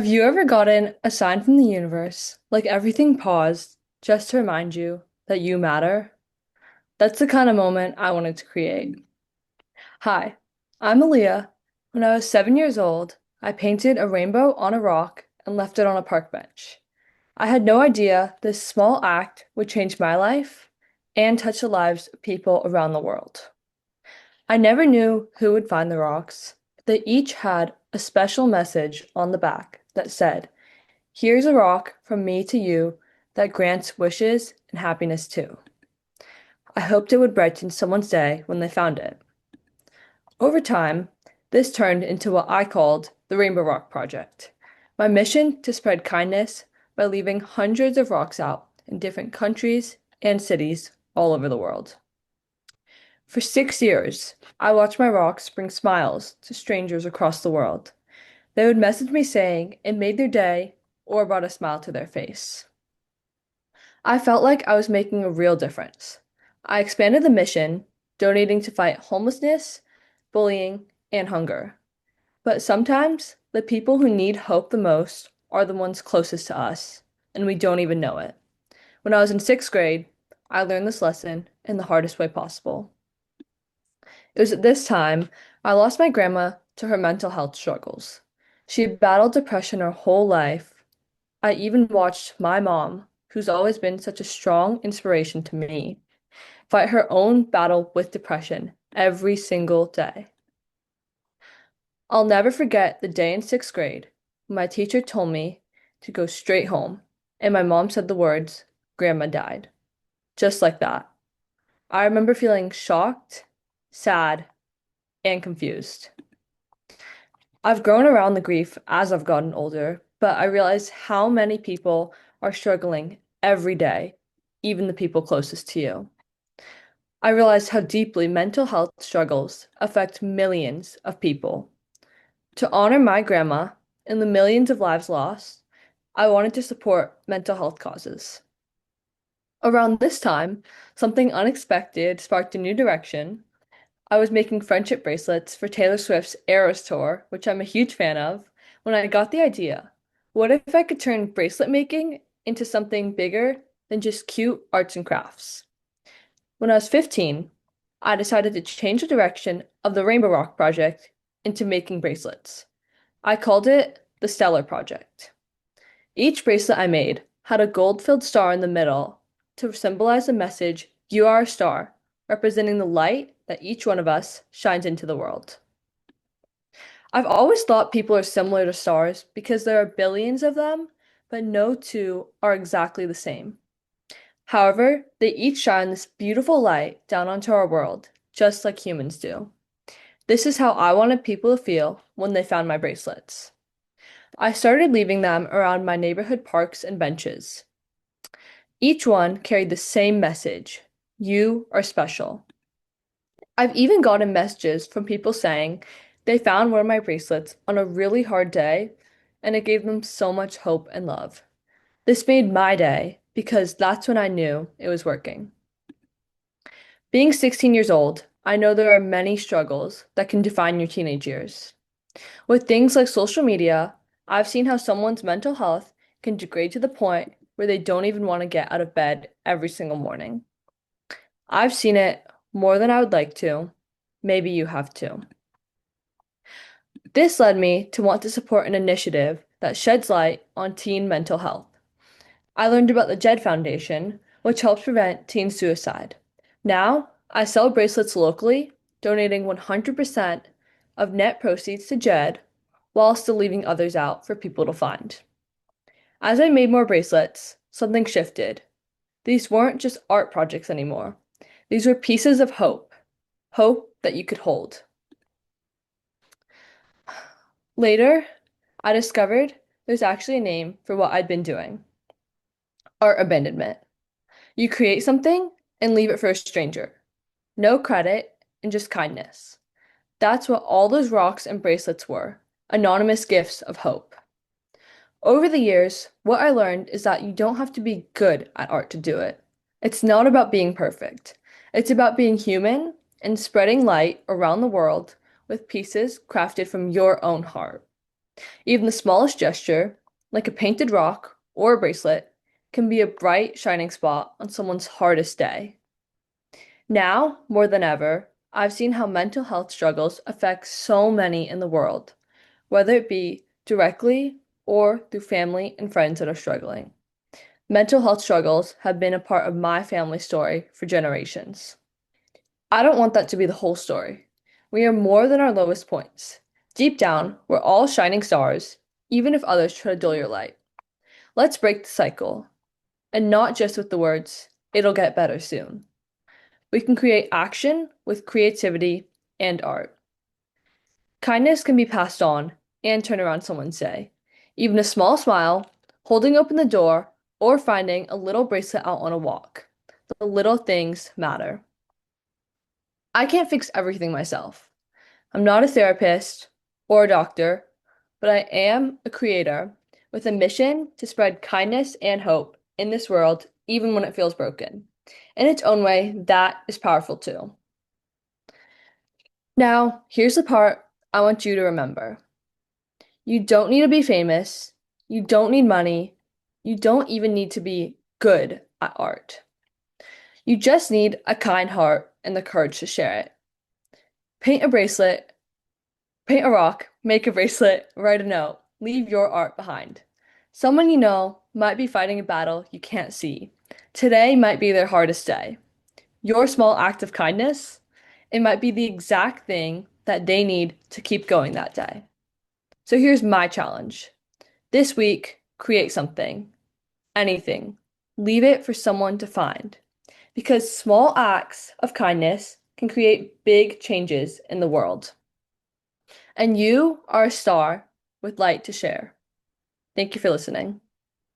Have you ever gotten a sign from the universe, like everything paused, just to remind you that you matter? That's the kind of moment I wanted to create. Hi, I'm Alia. When I was 7 years old, I painted a rainbow on a rock and left it on a park bench. I had no idea this small act would change my life and touch the lives of people around the world. I never knew who would find the rocks, but they each had a special message on the back that said, "Here's a rock from me to you that grants wishes and happiness too." I hoped it would brighten someone's day when they found it. Over time, this turned into what I called the Rainbow Rock Project. My mission to spread kindness by leaving hundreds of rocks out in different countries and cities all over the world. For 6 years, I watched my rocks bring smiles to strangers across the world. They would message me saying it made their day or brought a smile to their face. I felt like I was making a real difference. I expanded the mission, donating to fight homelessness, bullying, and hunger. But sometimes the people who need hope the most are the ones closest to us, and we don't even know it. When I was in sixth grade, I learned this lesson in the hardest way possible. It was at this time I lost my grandma to her mental health struggles. She had battled depression her whole life. I even watched my mom, who's always been such a strong inspiration to me, fight her own battle with depression every single day. I'll never forget the day in sixth grade when my teacher told me to go straight home, and my mom said the words, "Grandma died." Just like that. I remember feeling shocked, sad, and confused. I've grown around the grief as I've gotten older, but I realize how many people are struggling every day, even the people closest to you. I realized how deeply mental health struggles affect millions of people. To honor my grandma and the millions of lives lost, I wanted to support mental health causes. Around this time, something unexpected sparked a new direction. I was making friendship bracelets for Taylor Swift's Eras tour, which I'm a huge fan of, when I got the idea. What if I could turn bracelet making into something bigger than just cute arts and crafts? When I was 15, I decided to change the direction of the Rainbow Rock project into making bracelets. I called it the Stellar Project. Each bracelet I made had a gold-filled star in the middle to symbolize the message, "You are a star," representing the light that each one of us shines into the world. I've always thought people are similar to stars because there are billions of them, but no two are exactly the same. However, they each shine this beautiful light down onto our world, just like humans do. This is how I wanted people to feel when they found my bracelets. I started leaving them around my neighborhood parks and benches. Each one carried the same message: you are special. I've even gotten messages from people saying they found one of my bracelets on a really hard day and it gave them so much hope and love. This made my day because that's when I knew it was working. Being 16 years old, I know there are many struggles that can define your teenage years. With things like social media, I've seen how someone's mental health can degrade to the point where they don't even want to get out of bed every single morning. I've seen it more than I would like to. Maybe you have too. This led me to want to support an initiative that sheds light on teen mental health. I learned about the JED Foundation, which helps prevent teen suicide. Now, I sell bracelets locally, donating 100% of net proceeds to JED while still leaving others out for people to find. As I made more bracelets, something shifted. These weren't just art projects anymore. These were pieces of hope, hope that you could hold. Later, I discovered there's actually a name for what I'd been doing: art abandonment. You create something and leave it for a stranger. No credit and just kindness. That's what all those rocks and bracelets were: anonymous gifts of hope. Over the years, what I learned is that you don't have to be good at art to do it. It's not about being perfect. It's about being human and spreading light around the world with pieces crafted from your own heart. Even the smallest gesture, like a painted rock or a bracelet, can be a bright, shining spot on someone's hardest day. Now, more than ever, I've seen how mental health struggles affect so many in the world, whether it be directly or through family and friends that are struggling. Mental health struggles have been a part of my family story for generations. I don't want that to be the whole story. We are more than our lowest points. Deep down, we're all shining stars, even if others try to dull your light. Let's break the cycle, and not just with the words, it'll get better soon. We can create action with creativity and art. Kindness can be passed on and turn around someone's day. Even a small smile, holding open the door, or finding a little bracelet out on a walk. The little things matter. I can't fix everything myself. I'm not a therapist or a doctor, but I am a creator with a mission to spread kindness and hope in this world, even when it feels broken. In its own way, that is powerful too. Now, here's the part I want you to remember. You don't need to be famous. You don't need money. You don't even need to be good at art. You just need a kind heart and the courage to share it. Paint a bracelet, paint a rock, make a bracelet, write a note, leave your art behind. Someone you know might be fighting a battle you can't see. Today might be their hardest day. Your small act of kindness, it might be the exact thing that they need to keep going that day. So here's my challenge. This week, create something, anything. Leave it for someone to find. Because small acts of kindness can create big changes in the world. And you are a star with light to share. Thank you for listening.